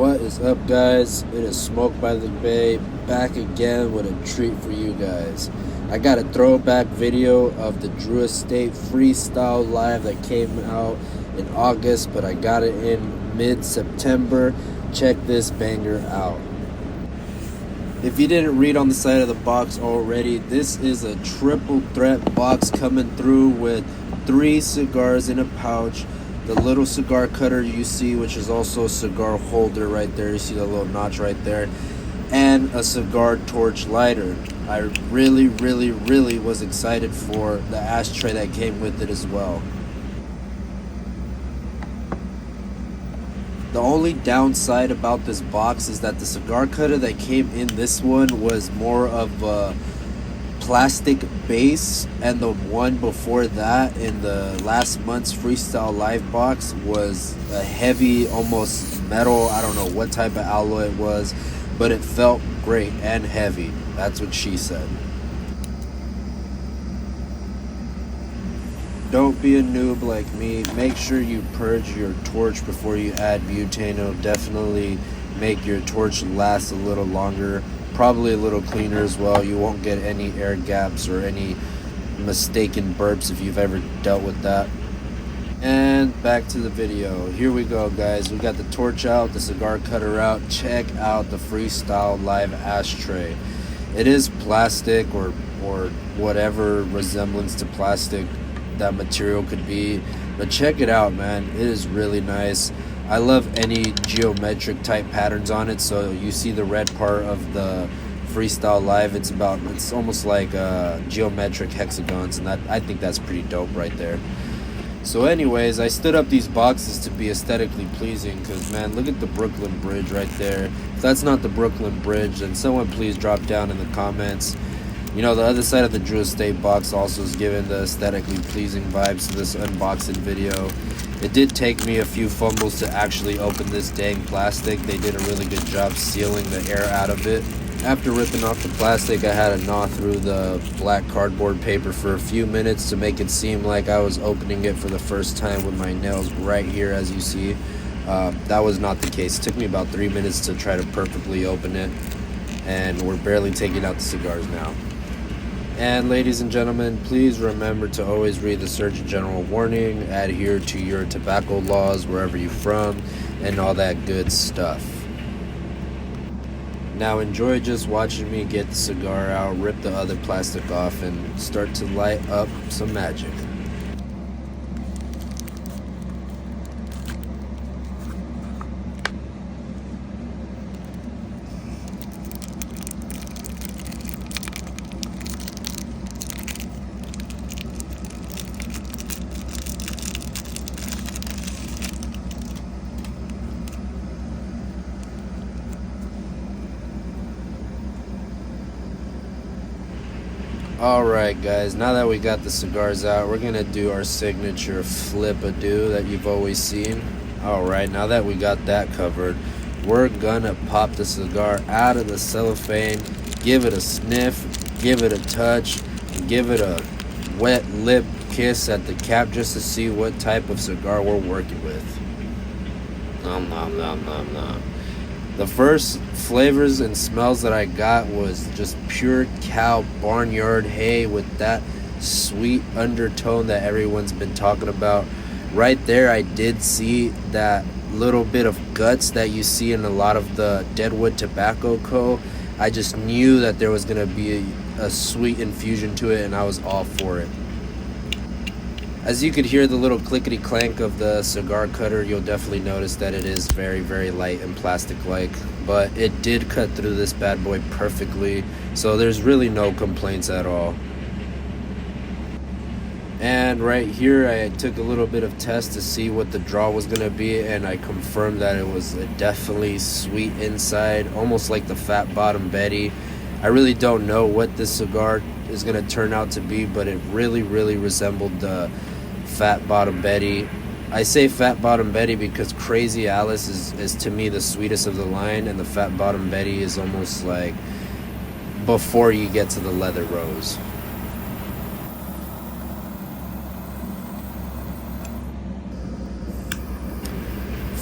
What is up, guys? It is Smoke by the Bay, back again with a treat for you guys. I got a throwback video of the Drew Estate Freestyle Live that came out in August, but I got it in mid-September. Check this banger out. If you didn't read on the side of the box already, this is a triple threat box coming through with 3 cigars in a pouch. The little cigar cutter you see, which is also a cigar holder right there. You see the little notch right there. And a cigar torch lighter. I really was excited for the ashtray that came with it as well. The only downside about this box is that the cigar cutter that came in this one was more of a plastic base, and the one before that in the last month's Freestyle Live box was a heavy, almost metal. I don't know what type of alloy it was, but it felt great and heavy. That's what she said. Don't be a noob like me. Make sure you purge your torch before you add butane. It'll definitely make your torch last a little longer. Probably a little cleaner as well. You won't get any air gaps or any mistaken burps if you've ever dealt with that. And back to the video. Here we go, guys. We got the torch out, the cigar cutter out. Check out the Freestyle Live ashtray. It is plastic or whatever resemblance to plastic that material could be, but check it out, man. It is really nice. I love any geometric type patterns on it. So you see the red part of the Freestyle Live, it's almost like geometric hexagons, and I think that's pretty dope right there. So anyways, I stood up these boxes to be aesthetically pleasing, because man, look at the Brooklyn Bridge right there. If that's not the Brooklyn Bridge, then someone please drop down in the comments. You know, the other side of the Drew Estate box also is giving the aesthetically pleasing vibes to this unboxing video. It did take me a few fumbles to actually open this dang plastic. They did a really good job sealing the air out of it. After ripping off the plastic, I had to gnaw through the black cardboard paper for a few minutes to make it seem like I was opening it for the first time with my nails right here, as you see. That was not the case. It took me about 3 minutes to try to perfectly open it, and we're barely taking out the cigars now. And ladies and gentlemen, please remember to always read the Surgeon General warning, adhere to your tobacco laws wherever you're from, and all that good stuff. Now enjoy just watching me get the cigar out, rip the other plastic off, and start to light up some magic. Alright guys, now that we got the cigars out, we're gonna do our signature flip-a-do that you've always seen. Alright, now that we got that covered, we're gonna pop the cigar out of the cellophane, give it a sniff, give it a touch, and give it a wet lip kiss at the cap just to see what type of cigar we're working with. Nom nom nom nom nom. The first flavors and smells that I got was just pure cow barnyard hay with that sweet undertone that everyone's been talking about. Right there, I did see that little bit of guts that you see in a lot of the Deadwood Tobacco Co. I just knew that there was going to be a sweet infusion to it, and I was all for it. As you could hear the little clickety clank of the cigar cutter, you'll definitely notice that it is very light and plastic-like, but it did cut through this bad boy perfectly, so there's really no complaints at all. And right here, I took a little bit of test to see what the draw was going to be, and I confirmed that it was a definitely sweet inside, almost like the Fat Bottom Betty. I really don't know what this cigar is going to turn out to be, but it really resembled the Fat Bottom Betty. I say Fat Bottom Betty because Crazy Alice is to me the sweetest of the line, and the Fat Bottom Betty is almost like before you get to the Leather Rose.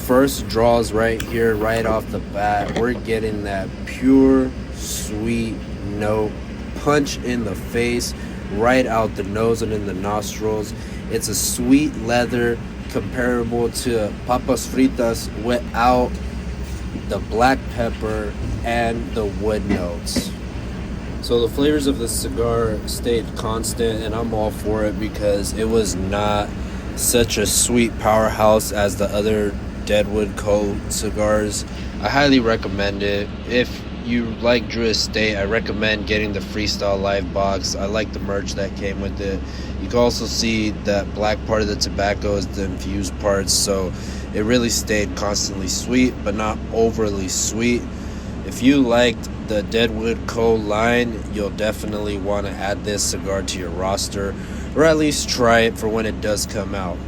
first draws right here, right off the bat, we're getting that pure sweet note, punch in the face, right out the nose and in the nostrils. It's a sweet leather comparable to papas fritas without the black pepper and the wood notes. So the flavors of the cigar stayed constant, and I'm all for it because it was not such a sweet powerhouse as the other Deadwood Co. cigars. I highly recommend it. If you like Drew Estate, I recommend getting the Freestyle Live box. I like the merch that came with it. You can also see that black part of the tobacco is the infused parts, so it really stayed constantly sweet, but not overly sweet. If you liked the Deadwood Co. line, you'll definitely want to add this cigar to your roster, or at least try it for when it does come out.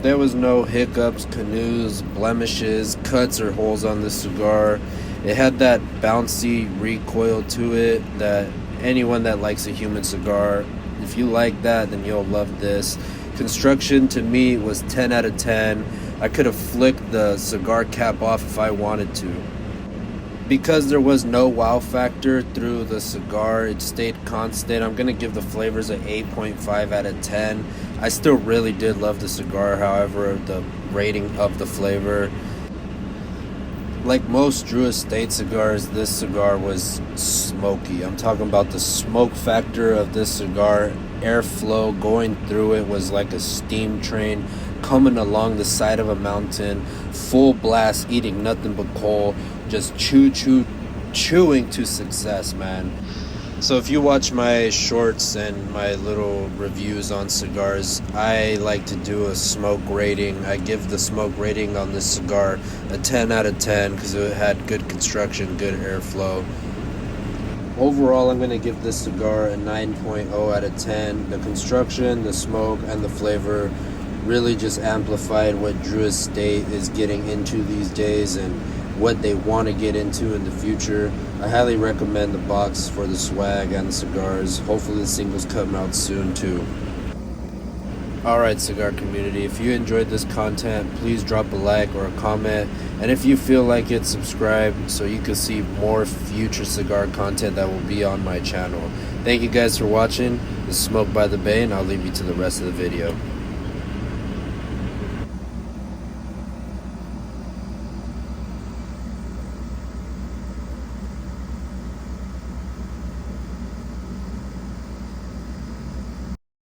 There was no hiccups, canoes, blemishes, cuts, or holes on this cigar. It had that bouncy recoil to it that anyone that likes a human cigar, if you like that, then you'll love this. Construction to me was 10 out of 10. I could have flicked the cigar cap off if I wanted to. Because there was no wow factor through the cigar, it stayed constant. I'm going to give the flavors an 8.5 out of 10. I still really did love the cigar, however, the rating of the flavor. Like most Drew Estate cigars, this cigar was smoky. I'm talking about the smoke factor of this cigar. Airflow going through it was like a steam train coming along the side of a mountain, full blast, eating nothing but coal, just chewing to success, man. So if you watch my shorts and my little reviews on cigars, I like to do a smoke rating. I give the smoke rating on this cigar a 10 out of 10 because it had good construction, good airflow. Overall, I'm going to give this cigar a 9.0 out of 10. The construction, the smoke, and the flavor really just amplified what Drew Estate is getting into these days and what they want to get into in the future. I highly recommend the box for the swag and the cigars. Hopefully the singles come out soon too. Alright, cigar community, if you enjoyed this content, please drop a like or a comment, and if you feel like it, subscribe so you can see more future cigar content that will be on my channel. Thank you guys for watching. This is Smoke by the Bay, and I'll leave you to the rest of the video.